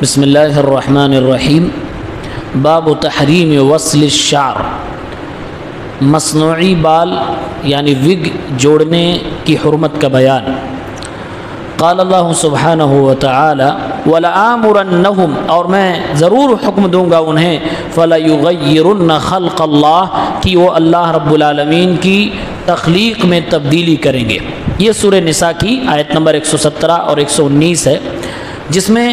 بسم اللہ الرحمن الرحیم۔ باب تحریم وصل الشعر، مصنوعی بال یعنی وگ جوڑنے کی حرمت کا بیان۔ قال اللہ سبحانہ وتعالی وَلَآمُرَنَّهُمْ، اور میں ضرور حکم دوں گا انہیں، فَلَيُغَيِّرُنَّ خَلْقَ اللَّهِ، کہ وہ اللہ رب العالمین کی تخلیق میں تبدیلی کریں گے۔ یہ سورہ نساء کی آیت نمبر 117 اور 119 ہے، جس میں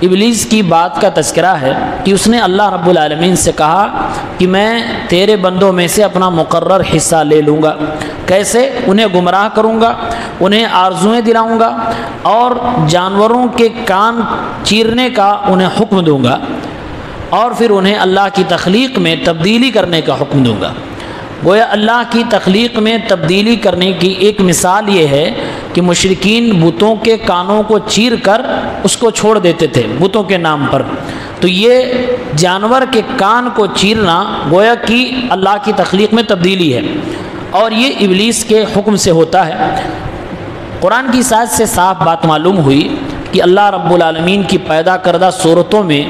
ابلیس کی بات کا تذکرہ ہے کہ اس نے اللہ رب العالمین سے کہا کہ میں تیرے بندوں میں سے اپنا مقرر حصہ لے لوں گا۔ کیسے؟ انہیں گمراہ کروں گا، انہیں آرزوئیں دلاؤں گا، اور جانوروں کے کان چیرنے کا انہیں حکم دوں گا، اور پھر انہیں اللہ کی تخلیق میں تبدیلی کرنے کا حکم دوں گا۔ گویا اللہ کی تخلیق میں تبدیلی کرنے کی ایک مثال یہ ہے کہ مشرکین بتوں کے کانوں کو چیر کر اس کو چھوڑ دیتے تھے بتوں کے نام پر، تو یہ جانور کے کان کو چیرنا گویا کہ اللہ کی تخلیق میں تبدیلی ہے، اور یہ ابلیس کے حکم سے ہوتا ہے۔ قرآن کی سائد سے صاف بات معلوم ہوئی کہ اللہ رب العالمین کی پیدا کردہ صورتوں میں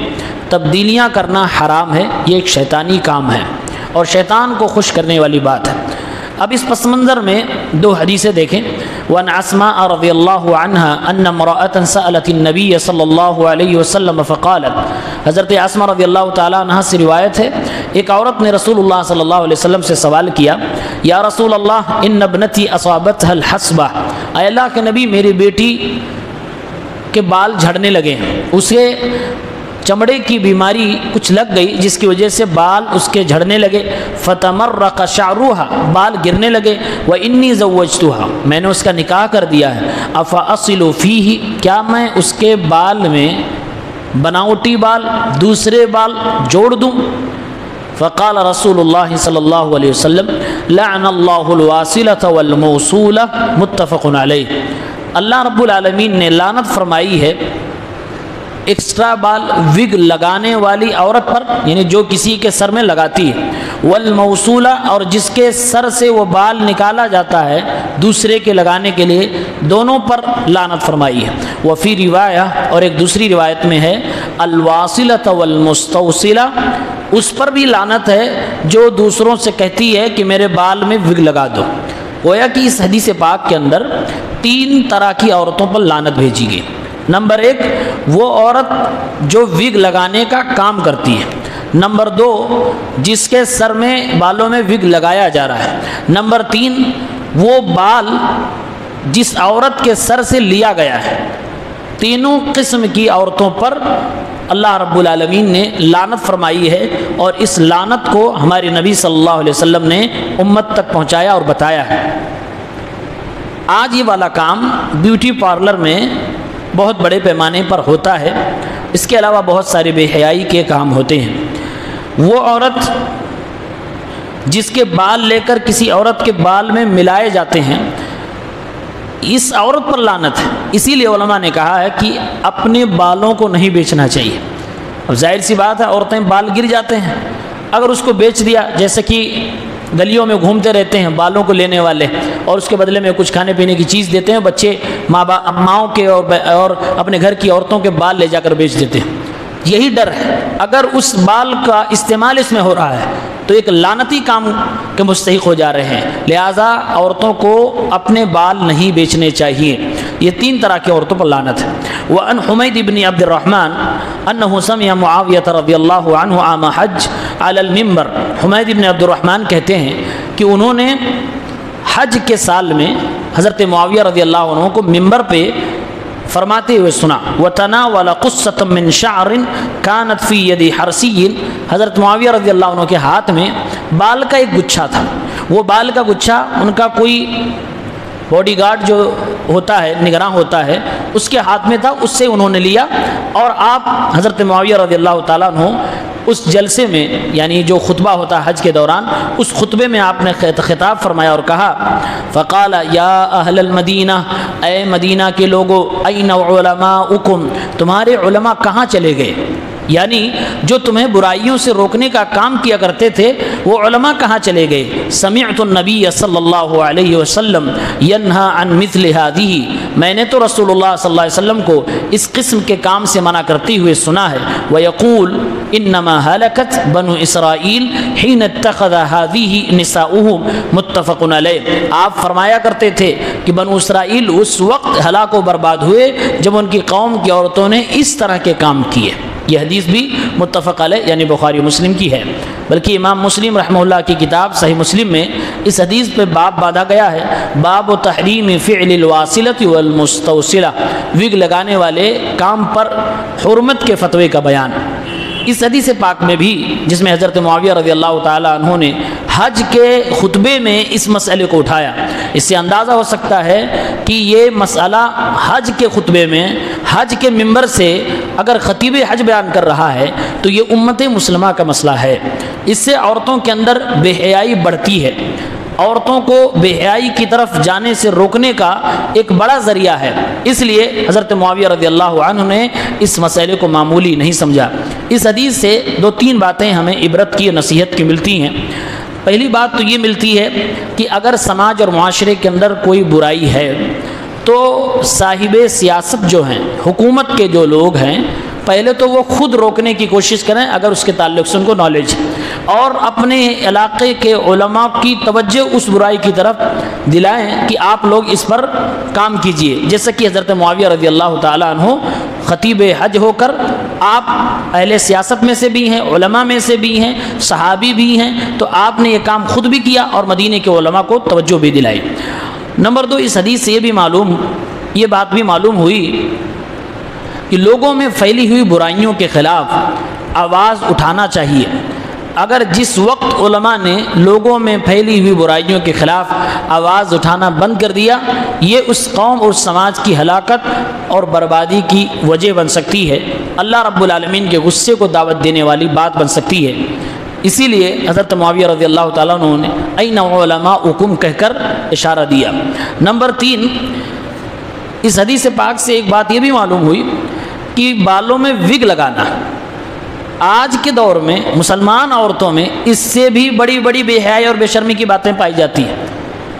تبدیلیاں کرنا حرام ہے، یہ ایک شیطانی کام ہے اور شیطان کو خوش کرنے والی بات ہے۔ اب اس پس منظر میں دو حدیثیں دیکھیں۔ وَعَنْ عَصْمَاءَ رضی اللہ عنہا أَنَّ امْرَأَةً سَأَلَتِ النَّبِيَّ صلی اللہ علیہ وسلم فقالت، حضرت عصمہ رضی اللہ تعالیٰ عنہ سے روایت ہے، ایک عورت نے رسول اللہ صلی اللہ علیہ وسلم سے سوال کیا، یا رسول اللہ ان ابنتی اصابتها الحصبہ، اے اللہ کے نبی میری بیٹی کے بال جھڑنے لگے ہیں، اسے چمڑے کی بیماری کچھ لگ گئی جس کی وجہ سے بال اس کے جھڑنے لگے، فتمرق شعرها، بال گرنے لگے، وانی زوجتها، میں نے اس کا نکاح کر دیا ہے، افاصل فیہ، کیا میں اس کے بال میں بناوٹی بال دوسرے بال جوڑ دوں؟ فقال رسول اللہ صلی اللہ علیہ وسلم لعن اللہ الواصلۃ والموصولۃ، متفق علیہ۔ اللہ رب العالمین نے لعنت فرمائی ہے ایکسٹرا بال وگ لگانے والی عورت پر، یعنی جو کسی کے سر میں لگاتی ہے، والموصولہ، اور جس کے سر سے وہ بال نکالا جاتا ہے دوسرے کے لگانے کے لیے، دونوں پر لعنت فرمائی ہے۔ وفی روایہ، اور ایک دوسری روایت میں ہے الواصلۃ والمستوصلہ، اس پر بھی لعنت ہے جو دوسروں سے کہتی ہے کہ میرے بال میں وگ لگا دو۔ گویا کہ اس حدیث پاک کے اندر تین طرح کی عورتوں پر لعنت بھیجی گئی۔ نمبر ایک، وہ عورت جو وگ لگانے کا کام کرتی ہے۔ نمبر دو، جس کے سر میں بالوں میں وگ لگایا جا رہا ہے۔ نمبر تین، وہ بال جس عورت کے سر سے لیا گیا ہے۔ تینوں قسم کی عورتوں پر اللہ رب العالمین نے لعنت فرمائی ہے، اور اس لعنت کو ہمارے نبی صلی اللہ علیہ وسلم نے امت تک پہنچایا اور بتایا ہے۔ آج یہ والا کام بیوٹی پارلر میں بہت بڑے پیمانے پر ہوتا ہے، اس کے علاوہ بہت سارے بے حیائی کے کام ہوتے ہیں۔ وہ عورت جس کے بال لے کر کسی عورت کے بال میں ملائے جاتے ہیں، اس عورت پر لعنت ہے۔ اسی لیے علماء نے کہا ہے کہ اپنے بالوں کو نہیں بیچنا چاہیے۔ اب ظاہر سی بات ہے، عورتیں بال گر جاتے ہیں، اگر اس کو بیچ دیا، جیسے کہ گلیوں میں گھومتے رہتے ہیں بالوں کو لینے والے، اور اس کے بدلے میں کچھ کھانے پینے کی چیز دیتے ہیں، بچے ماؤں کے اور اپنے گھر کی عورتوں کے بال لے جا کر بیچ دیتے ہیں۔ یہی ڈر ہے، اگر اس بال کا استعمال اس میں ہو رہا ہے تو ایک لعنتی کام کے مستحق ہو جا رہے ہیں، لہٰذا عورتوں کو اپنے بال نہیں بیچنے چاہیے۔ یہ تین طرح کی عورتوں پر لعنت ہے۔ وعن حمید بن عبد الرحمن انہ سمع معاویہ رضی اللہ عنہ عام حج علی المنبر، حمید بن عبد الرحمن کہتے ہیں کہ انہوں نے حج کے سال میں حضرت معاویہ رضی اللہ عنہ کو منبر پہ فرماتے ہوئے سنا، وتناول قصۃ من شعر كانت في يد حرسی، حضرت معاویہ رضی اللہ عنہ کے ہاتھ میں بال کا ایک گچھا تھا۔ وہ بال کا گچھا ان کا کوئی باڈی گارڈ جو ہوتا ہے، نگراں ہوتا ہے، اس کے ہاتھ میں تھا، اس سے انہوں نے لیا، اور آپ حضرت معاویہ رضی اللہ تعالیٰ عنہ اس جلسے میں، یعنی جو خطبہ ہوتا ہے حج کے دوران، اس خطبے میں آپ نے خطاب فرمایا اور کہا، فقال یا اہل المدینہ، اے مدینہ کے لوگو، این علماؤکم، تمہارے علماء کہاں چلے گئے؟ یعنی جو تمہیں برائیوں سے روکنے کا کام کیا کرتے تھے وہ علماء کہاں چلے گئے؟ سمعت النبی صلی اللہ علیہ وسلم ینہا عن مثل هذه، میں نے تو رسول اللہ صلی اللہ علیہ وسلم کو اس قسم کے کام سے منع کرتے ہوئے سنا ہے. ویقول انما ہلکت بنو اسرائیل حین اتخذ هذه نساؤهم متفق علیہ. آپ فرمایا کرتے تھے کہ بنو اسرائیل اس وقت ہلاک و برباد ہوئے جب ان کی قوم کی عورتوں نے اس طرح کے کام کیے. یہ حدیث بھی متفق علیہ یعنی بخاری و مسلم کی ہے، بلکہ امام مسلم رحمہ اللہ کی کتاب صحیح مسلم میں اس حدیث پہ باب باندھا گیا ہے، باب تحریم فعل الواصلۃ والمستوصلہ، وگ لگانے والے کام پر حرمت کے فتوے کا بیان. اس حدیث پاک میں بھی جس میں حضرت معاویہ رضی اللہ تعالیٰ عنہ نے حج کے خطبے میں اس مسئلے کو اٹھایا، اس سے اندازہ ہو سکتا ہے کہ یہ مسئلہ حج کے خطبے میں حج کے منبر سے اگر خطیب حج بیان کر رہا ہے تو یہ امت مسلمہ کا مسئلہ ہے. اس سے عورتوں کے اندر بے حیائی بڑھتی ہے، عورتوں کو بے حیائی کی طرف جانے سے روکنے کا ایک بڑا ذریعہ ہے. اس لیے حضرت معاویہ رضی اللہ عنہ نے اس مسئلے کو معمولی نہیں سمجھا. اس حدیث سے 2-3 باتیں ہمیں عبرت کی نصیحت کی ملتی ہیں. پہلی بات تو یہ ملتی ہے کہ اگر سماج اور معاشرے کے اندر کوئی برائی ہے تو صاحب سیاست جو ہیں، حکومت کے جو لوگ ہیں، پہلے تو وہ خود روکنے کی کوشش کریں اگر اس کے تعلق سے ان کو نالج ہے، اور اپنے علاقے کے علماء کی توجہ اس برائی کی طرف دلائیں کہ آپ لوگ اس پر کام کیجئے. جیسا کہ حضرت معاویہ رضی اللہ تعالیٰ عنہ خطیب حج ہو کر آپ اہل سیاست میں سے بھی ہیں، علماء میں سے بھی ہیں، صحابی بھی ہیں، تو آپ نے یہ کام خود بھی کیا اور مدینے کے علماء کو توجہ بھی دلائی. نمبر 2، اس حدیث سے یہ بات بھی معلوم ہوئی کہ لوگوں میں پھیلی ہوئی برائیوں کے خلاف آواز اٹھانا چاہیے. اگر جس وقت علماء نے لوگوں میں پھیلی ہوئی برائیوں کے خلاف آواز اٹھانا بند کر دیا، یہ اس قوم اور سماج کی ہلاکت اور بربادی کی وجہ بن سکتی ہے، اللہ رب العالمین کے غصے کو دعوت دینے والی بات بن سکتی ہے. اسی لیے حضرت معاویہ رضی اللہ تعالیٰ عنہ نے این علماؤکم کہہ کر اشارہ دیا. نمبر 3، اس حدیث پاک سے ایک بات یہ بھی معلوم ہوئی کہ بالوں میں وگ لگانا آج کے دور میں مسلمان عورتوں میں اس سے بھی بڑی بڑی بے حیائی اور بے شرمی کی باتیں پائی جاتی ہیں.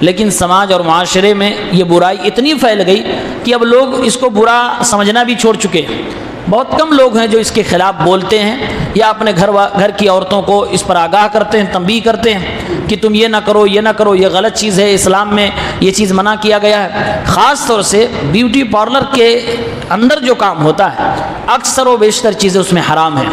لیکن سماج اور معاشرے میں یہ برائی اتنی پھیل گئی کہ اب لوگ اس کو برا سمجھنا بھی چھوڑ چکے ہیں. بہت کم لوگ ہیں جو اس کے خلاف بولتے ہیں یا اپنے گھر کی عورتوں کو اس پر آگاہ کرتے ہیں، تنبیہ کرتے ہیں کہ تم یہ نہ کرو، یہ نہ کرو، یہ غلط چیز ہے، اسلام میں یہ چیز منع کیا گیا ہے. خاص طور سے بیوٹی پارلر کے اندر جو کام ہوتا ہے اکثر و بیشتر چیزیں اس میں حرام ہیں.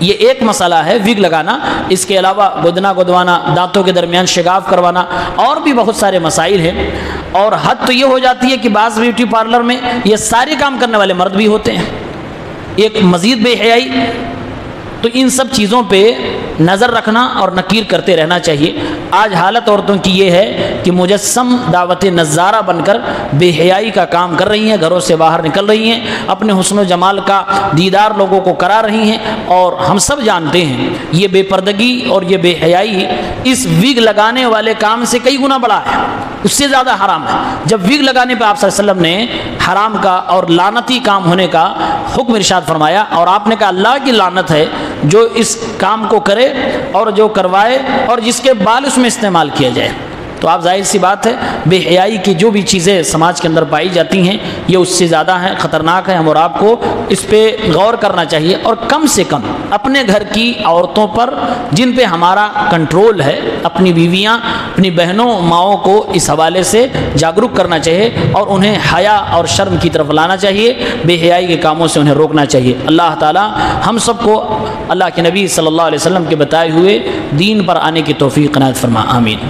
یہ ایک مسئلہ ہے وگ لگانا، اس کے علاوہ گدنا گدوانا، دانتوں کے درمیان شگاف کروانا، اور بھی بہت سارے مسائل ہیں. اور حد تو یہ ہو جاتی ہے کہ بعض بیوٹی پارلر میں یہ سارے کام کرنے والے مرد بھی ہوتے ہیں. ایک مزید بے حیائی. تو ان سب چیزوں پہ نظر رکھنا اور نکیر کرتے رہنا چاہیے. آج حالت عورتوں کی یہ ہے کہ مجسم دعوت نظارہ بن کر بے حیائی کا کام کر رہی ہیں، گھروں سے باہر نکل رہی ہیں، اپنے حسن و جمال کا دیدار لوگوں کو کرا رہی ہیں. اور ہم سب جانتے ہیں یہ بے پردگی اور یہ بے حیائی اس وگ لگانے والے کام سے کئی گنا بڑا ہے، اس سے زیادہ حرام ہے. جب وگ لگانے پہ آپ صلی اللہ علیہ وسلم نے حرام کا اور لعنتی کام ہونے کا حکم ارشاد فرمایا، اور آپ نے کہا اللہ کی لعنت ہے جو اس کام کو کرے اور جو کروائے اور جس کے بال اس میں استعمال کیا جائے. تو آپ ظاہر سی بات ہے بے حیائی کی جو بھی چیزیں سماج کے اندر پائی جاتی ہیں یہ اس سے زیادہ ہیں، خطرناک ہیں. ہم اور آپ کو اس پہ غور کرنا چاہیے، اور کم سے کم اپنے گھر کی عورتوں پر جن پہ ہمارا کنٹرول ہے، اپنی بیویاں، اپنی بہنوں، ماؤں کو اس حوالے سے جاگرک کرنا چاہیے اور انہیں حیا اور شرم کی طرف لانا چاہیے، بے حیائی کے کاموں سے انہیں روکنا چاہیے. اللہ تعالی ہم سب کو اللہ کے نبی صلی اللہ علیہ وسلم کے بتائے ہوئے دین پر آنے کی توفیق عنایت فرما. آمین.